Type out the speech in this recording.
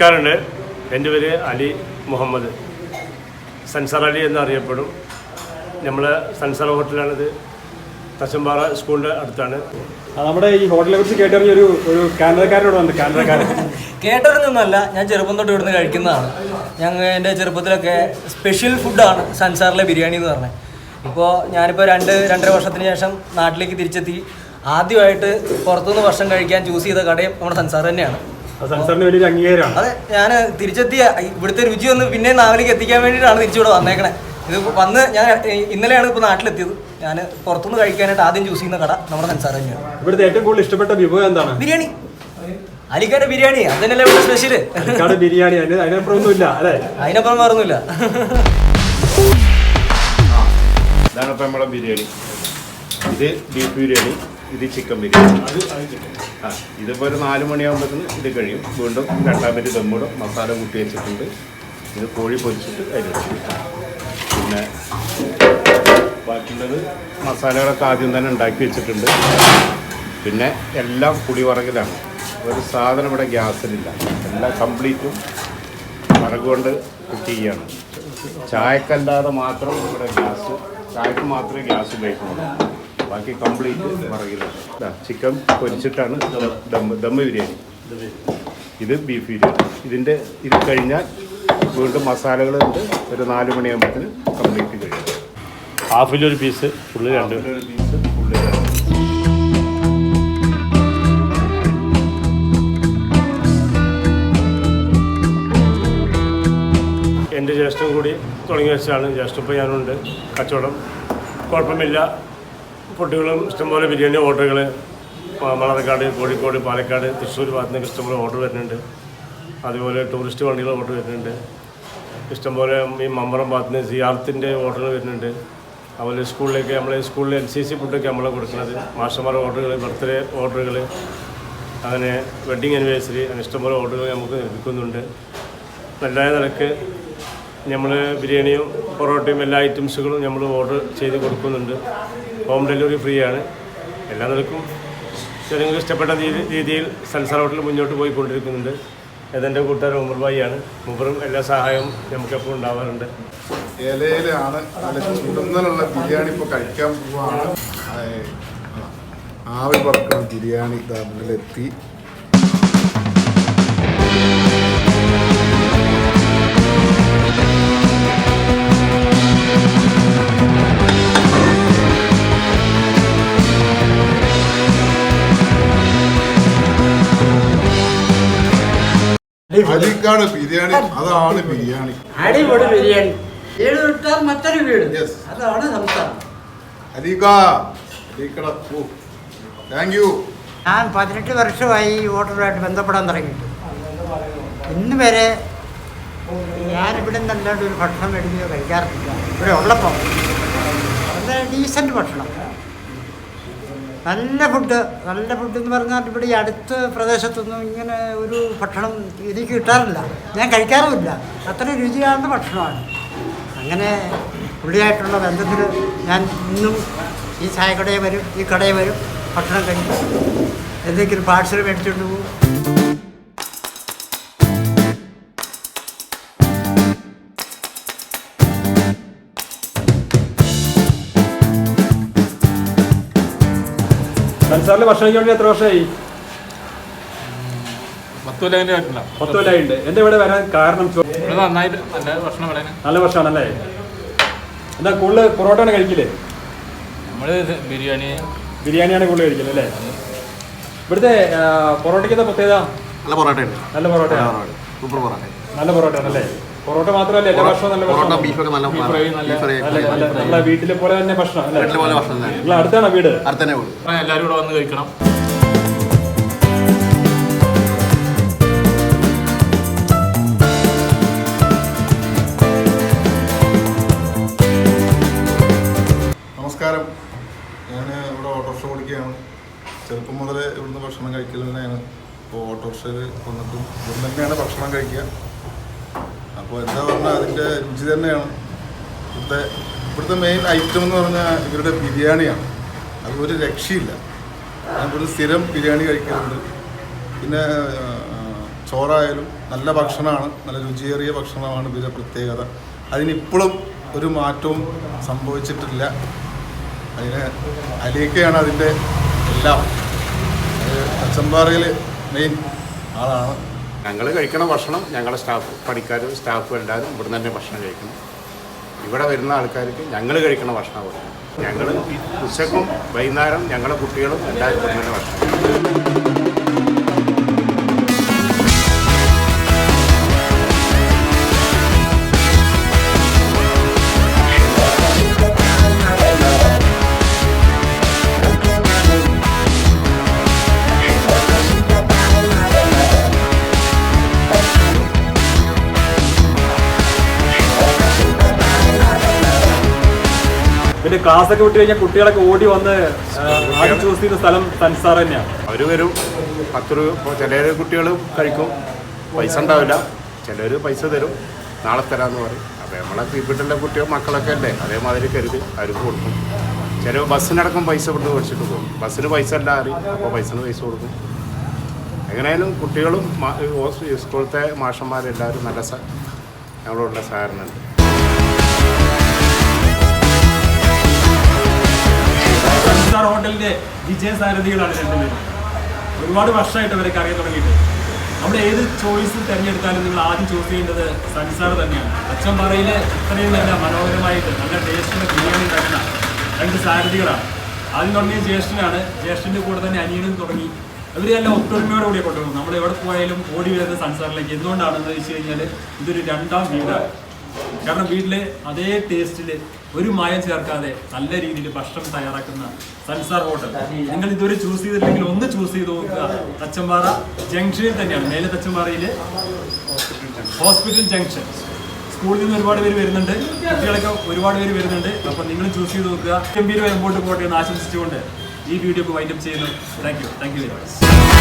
നമസ്കാരമുണ്ട്. എൻ്റെ പേര് അലി മുഹമ്മദ്, സൻസാർ അലി എന്നറിയപ്പെടും. നമ്മൾ സൻസാർ ഹോട്ടലാണിത്. തച്ചമ്പാറ സ്കൂളിൻ്റെ അടുത്താണ്. നമ്മുടെ ഈ ഹോട്ടലിനെ കുറിച്ച് കേട്ടറിഞ്ഞ ഒരു കാനഡക്കാരനോട് വന്നു. കാനഡക്കാരൻ കേട്ടറിഞ്ഞൊന്നുമല്ല, ഞാൻ ചെറുപ്പം തൊട്ട് ഇവിടുന്ന് കഴിക്കുന്നതാണ്. എൻ്റെ ചെറുപ്പത്തിലൊക്കെ സ്പെഷ്യൽ ഫുഡാണ് സൻസാറിലെ ബിരിയാണി എന്ന് പറഞ്ഞത്. ഇപ്പോൾ ഞാനിപ്പോൾ 2-2.5 വർഷത്തിന് ശേഷം നാട്ടിലേക്ക് തിരിച്ചെത്തി. ആദ്യമായിട്ട് പുറത്തുനിന്ന് ഭക്ഷണം കഴിക്കാൻ ചൂസ് ചെയ്ത കടയും നമ്മുടെ സൻസാർ തന്നെയാണ്. സൻസാറിന് വലിയൊരു അംഗീകാരമാണ്. അതെ, ഞാൻ തിരിച്ചെത്തിയ ഇവിടുത്തെ രുചി ഒന്ന് പിന്നെ നാവിലേക്ക് എത്തിക്കാൻ വേണ്ടിയിട്ടാണ് തിരിച്ചിവിടെ വന്നേക്കണേ. ഇത് വന്ന് ഞാൻ ഇന്നലെയാണ് ഇപ്പോൾ നാട്ടിലെത്തിയത്. ഞാൻ പുറത്തുനിന്ന് കഴിക്കാനായിട്ട് ആദ്യം ചൂസ് ചെയ്യുന്ന കട നമ്മുടെ സൻസാർ തന്നെയാണ്. ഇവിടുത്തെ ഏറ്റവും കൂടുതൽ ഇഷ്ടപ്പെട്ട വിഭവം എന്താണ്? ബിരിയാണി. അലിക്കാട് ബിരിയാണി അതന്നെയല്ലേ ഇവിടെ സ്പെഷ്യല്. അലിക്കാട് ബിരിയാണി അതിനപ്പുറം ഒന്നുമില്ല അല്ലേ? അതിനപ്പുറം വേറൊന്നുമില്ല. ഇതാണ് ഇപ്പം നമ്മളെ ബിരിയാണി. ഇത് ബീഫ് ബിരിയാണി, ഇത് ചിക്കൻ ബിരിയാണി. ഇതിപ്പോൾ ഒരു 4 മണിയാകുമ്പോഴത്തേന് ഇത് കഴിയും. വീണ്ടും 2 മിനിറ്റ് ദമ്മിടും. മസാല കൂട്ടി വെച്ചിട്ടുണ്ട്. ഇത് കോഴി പൊരിച്ചിട്ട് അതിൽ പിന്നെ ബാക്കിയുള്ളത് മസാലകളൊക്കെ ആദ്യം തന്നെ ഉണ്ടാക്കി വെച്ചിട്ടുണ്ട്. പിന്നെ എല്ലാം കുടിവറകിലാണ്. ഒരു സാധനം ഇവിടെ ഗ്യാസിലില്ല. എല്ലാം കംപ്ലീറ്റും വിറക് കൊണ്ട് കുക്ക് ചെയ്യാണ്. ചായക്കല്ലാതെ മാത്രം ഇവിടെ ഗ്യാസ്, ചായക്ക് മാത്രമേ ഗ്യാസ് ഉപയോഗിക്കുന്നുള്ളൂ. ബാക്കി കംപ്ലീറ്റ് വിറകിലാണ്. ചിക്കൻ പൊരിച്ചിട്ടാണ് ദം ബിരിയാണി. ഇത് ബീഫ് ബിരിയാണി. ഇത് കഴിഞ്ഞാൽ വീണ്ടും മസാലകളുണ്ട്. ഒരു 4 മണിയാകുമ്പോഴത്തേന് കംപ്ലീറ്റ് കഴിയും. ഹാഫിലൊരു പീസ്, ഫുള്ള് 2 പീസ്, ഫുള്ള് 2. എൻ്റെ ജ്യേഷ്ഠൻ കൂടി തുടങ്ങി വെച്ചാണ്. ജ്യേഷ്ഠപ്പം ഞാനുണ്ട്. കച്ചവടം കുഴപ്പമില്ല. ഫുഡുകളും ഇഷ്ടംപോലെ ബിരിയാണി ഓർഡറുകൾ മണർക്കാട്, കോഴിക്കോട്, പാലക്കാട്, തൃശ്ശൂർ ഭാഗത്ത് നിന്നൊക്കെ ഇഷ്ടംപോലെ ഓർഡർ വരുന്നുണ്ട്. അതുപോലെ ടൂറിസ്റ്റ് വണ്ടികൾ ഓർഡർ വരുന്നുണ്ട്. ഇഷ്ടംപോലെ ഈ മമ്പറം ഭാഗത്ത് നിന്ന് സിയാർത്തിൻ്റെ ഓർഡറുകൾ വരുന്നുണ്ട്. അതുപോലെ സ്കൂളിലേക്ക് സ്കൂളിൽ NCC ഫുഡൊക്കെ നമ്മൾ കൊടുക്കുന്നത്. മാഷന്മാരുടെ ഓർഡറുകൾ, ബർത്ത്ഡേ ഓർഡറുകൾ, അങ്ങനെ വെഡ്ഡിങ് ആനിവേഴ്സറി, അങ്ങനെ ഇഷ്ടംപോലെ ഓർഡറുകൾ നമുക്ക് ലഭിക്കുന്നുണ്ട്. നല്ല നിലക്ക് നമ്മൾ ബിരിയാണിയും പൊറോട്ടയും എല്ലാ ഐറ്റംസുകളും നമ്മൾ ഓർഡർ ചെയ്ത് കൊടുക്കുന്നുണ്ട്. ഹോം ഡെലിവറി ഫ്രീ ആണ്. എല്ലാ നിലക്കും ജനങ്ങൾക്ക് ഇഷ്ടപ്പെട്ട രീതിയിൽ സൻസാർ ഹോട്ടൽ മുന്നോട്ട് പോയിക്കൊണ്ടിരിക്കുന്നുണ്ട്. അതെൻ്റെ കൂട്ടുകാരൻ ഉമർ ഭായിയാണ്. ഉമറും എല്ലാ സഹായവും നമുക്കെപ്പോഴും ഉണ്ടാവാറുണ്ട്. ഇലയിലാണ് നല്ല ചുടുന്നതിനുള്ള ബിരിയാണി ഇപ്പോൾ കഴിക്കാൻ പോവാണ്. ആവി പറക്കണം ബിരിയാണി മുന്നിലെത്തി. അലിക്കാട് ബിരിയാണി, അതാണ് ബിരിയാണി. അടിപൊളി ബിരിയാണി. 7 വിട്ടാൽ മറ്റൊരു വീട്. അതാണ് സംസ്ഥാനം. Thank you. ഞാൻ 18 വർഷമായി ഈ ഹോട്ടലുമായിട്ട് ബന്ധപ്പെടാൻ തുടങ്ങിയിട്ട്. ഇന്ന് വരെ ഞാനിവിടെ നിന്നല്ലാണ്ട് ഒരു ഭക്ഷണം മേടിക്കുകയോ കഴിക്കാറില്ല. ഇവിടെ ഉള്ളപ്പോൾ നല്ല ഡീസൻറ്റ് ഭക്ഷണം, നല്ല ഫുഡ് എന്ന് പറഞ്ഞാൽ ഇവിടെ ഈ അടുത്ത പ്രദേശത്തൊന്നും ഇങ്ങനെ ഒരു ഭക്ഷണം എനിക്ക് കിട്ടാറില്ല. ഞാൻ കഴിക്കാറുമില്ല. അത്ര രുചിയാർന്ന ഭക്ഷണമാണ്. അങ്ങനെ പുള്ളിയായിട്ടുള്ള ബന്ധത്തിൽ ഞാൻ ഇന്നും ഈ ചായക്കടയിൽ വരും, ഈ കടയിൽ വരും, ഭക്ഷണം കഴിക്കും, എന്തെങ്കിലും പാഴ്സൽ മേടിച്ചുകൊണ്ട് പോകും. സൻസാറിൽ ഭക്ഷണം കഴിക്കാൻ എത്ര വർഷമായി? 10 കൊല്ലം. 10 കൊല്ലമായിട്ടുണ്ട്. എൻ്റെ ഇവിടെ വരാൻ കാരണം നന്നായിട്ട് നല്ല ഭക്ഷണമാണല്ലേ? എന്താ കൂടുതൽ പൊറോട്ടയാണ് കഴിക്കില്ലേ? നമ്മൾ ബിരിയാണിയാണ് കൂടുതൽ കഴിക്കുന്നത് അല്ലേ? ഇവിടുത്തെ പൊറോട്ടയ്ക്ക് എന്താ പ്രത്യേകത? നല്ല പൊറോട്ടയാണ്. നല്ല പൊറോട്ടയാണ്. സൂപ്പർ പൊറോട്ട. നല്ല പൊറോട്ടയാണല്ലേ? പൊറോട്ട മാത്രമല്ല എല്ലാ ഭക്ഷണവും നല്ല ഭക്ഷണം. നമ്മളെ വീട്ടിലെ പോലെ തന്നെ ഭക്ഷണം അല്ലേ? നിങ്ങൾ അടുത്താണോ വീട്? അടുത്തന്നെ വീട്. എല്ലാവരും കൂടെ വന്ന് കഴിക്കണം. നമസ്കാരം. ഞാൻ ഇവിടെ ഓട്ടോറിക്ഷ ഓടിക്കുകയാണ്. ചെറുപ്പം മുതൽ ഇവിടുന്ന് ഭക്ഷണം കഴിക്കൽ തന്നെയാണ്. ഇപ്പോൾ ഓട്ടോറിക്ഷയിൽ വന്നിട്ടും ഇവിടുന്ന് തന്നെയാണ് ഭക്ഷണം കഴിക്കുക. അപ്പോൾ എന്താ പറഞ്ഞാൽ അതിൻ്റെ രുചി തന്നെയാണ്. ഇവിടുത്തെ മെയിൻ ഐറ്റം എന്ന് പറഞ്ഞാൽ ഇവരുടെ ബിരിയാണിയാണ്. അത് ഒരു രക്ഷയില്ല. ഞാൻ ഇവിടെ സ്ഥിരം ബിരിയാണി കഴിക്കാറുണ്ട്. പിന്നെ ചോറായാലും നല്ല ഭക്ഷണമാണ്, നല്ല രുചിയേറിയ ഭക്ഷണമാണ് ഇവരുടെ പ്രത്യേകത. അതിനിപ്പോഴും ഒരു മാറ്റവും സംഭവിച്ചിട്ടില്ല. അതിന് അലിയൊക്കെയാണ് അതിൻ്റെ എല്ലാം. തച്ചമ്പാറയിൽ മെയിൻ ആളാണ്. ഞങ്ങൾ കഴിക്കണ ഭക്ഷണം ഞങ്ങളുടെ പണിക്കാരും സ്റ്റാഫും എല്ലാവരും ഇവിടെ തന്നെ ഭക്ഷണം കഴിക്കണം. ഇവിടെ വരുന്ന ആൾക്കാർക്ക് ഞങ്ങൾ കഴിക്കണ ഭക്ഷണം കൊടുക്കണം. ഞങ്ങൾ ഉച്ചക്കും വൈകുന്നേരം ഞങ്ങളുടെ കുട്ടികളും എല്ലാവരും ഇവിടെ തന്നെ ഭക്ഷണം കഴിക്കണം. പിന്നെ ക്ലാസ് ഒക്കെ വിട്ട് കഴിഞ്ഞാൽ കുട്ടികളൊക്കെ ഓടി വന്ന് ആദ്യം ചൂസ് ചെയ്യുന്ന സ്ഥലം സൻസാർ തന്നെയാണ്. അവർ വരും 10 രൂപ. ചില കുട്ടികൾ കഴിക്കും, പൈസ ഉണ്ടാവില്ല. ചിലർ പൈസ തരും, നാളെ തരാമെന്ന് പറയും. അപ്പോൾ നമ്മളെ വീട്ടിലെ കുട്ടികൾ മക്കളൊക്കെ അല്ലേ, അതേമാതിരി കരുതി അവർക്ക് കൊടുക്കും. ചില ബസ്സിനടക്കം പൈസ ഇവിടുന്ന് മേടിച്ചിട്ട് പോകും. ബസ്സിന് പൈസ എല്ലാം അറിയും, അപ്പോൾ പൈസ കൊടുക്കും. എങ്ങനെയായാലും കുട്ടികളും സ്കൂളത്തെ മാഷന്മാരെല്ലാവരും നല്ല ഞങ്ങളോടുള്ള സഹകരണമുണ്ട്. സൻസാർ ഹോട്ടലിന്റെ വിജയസാരഥികളാണ് രണ്ടുപേരും. ഒരുപാട് വർഷമായിട്ട് അവരൊക്കെ അറിയാൻ തുടങ്ങിയിട്ട്. നമ്മൾ ഏത് ചോയ്സ് തിരഞ്ഞെടുത്താലും നിങ്ങൾ ആദ്യം ചൂസ് ചെയ്യേണ്ടത് സൻസാർ തന്നെയാണ്. തച്ചമ്പാറയിൽ ഇത്രയും നല്ല മനോഹരമായിട്ട് നല്ല ടേസ്റ്റുള്ള ബിരിയാണി തരുന്ന 2 സാരഥികളാണ്. ആദ്യം തുടങ്ങിയ ജ്യേഷ്ഠനാണ്. ജ്യേഷ്ഠൻ്റെ കൂടെ തന്നെ അനിയനും തുടങ്ങി. ഇവരെല്ലാം ഒത്തൊരുമയോടെ കൂടി കൊണ്ടുപോകും. നമ്മൾ എവിടെ പോയാലും ഓടി വരുന്ന സൻസാറിലേക്ക്. എന്തുകൊണ്ടാണെന്ന് വെച്ച് കഴിഞ്ഞാൽ ഇതൊരു 2ാം വീടാണ്. കാരണം വീട്ടിലെ അതേ ടേസ്റ്റിൽ ഒരു മായം ചേർക്കാതെ നല്ല രീതിയിൽ ഭക്ഷണം തയ്യാറാക്കുന്ന സൻസാർ ഹോട്ടൽ നിങ്ങൾ ഇതുവരെ ചൂസ് ചെയ്തിട്ടില്ലെങ്കിൽ ഒന്ന് ചൂസ് ചെയ്ത് നോക്കുക. തച്ചമ്പാറ ജംഗ്ഷനിൽ തന്നെയാണ്, മേലെ തച്ചമ്പാറയിൽ ഹോസ്പിറ്റൽ ജംഗ്ഷൻ. സ്കൂളിൽ നിന്ന് ഒരുപാട് പേര് വരുന്നുണ്ട്, കുട്ടികളൊക്കെ ഒരുപാട് പേര് വരുന്നുണ്ട്. അപ്പോൾ നിങ്ങൾ ചൂസ് ചെയ്ത് നോക്കുക. ഗംഭീരമായി മുമ്പോട്ട് പോട്ടെ എന്ന് ആശംസിച്ചുകൊണ്ട് ഈ വീഡിയോ വൈൻഡപ്പ് ചെയ്യുന്നു. Thank you very much.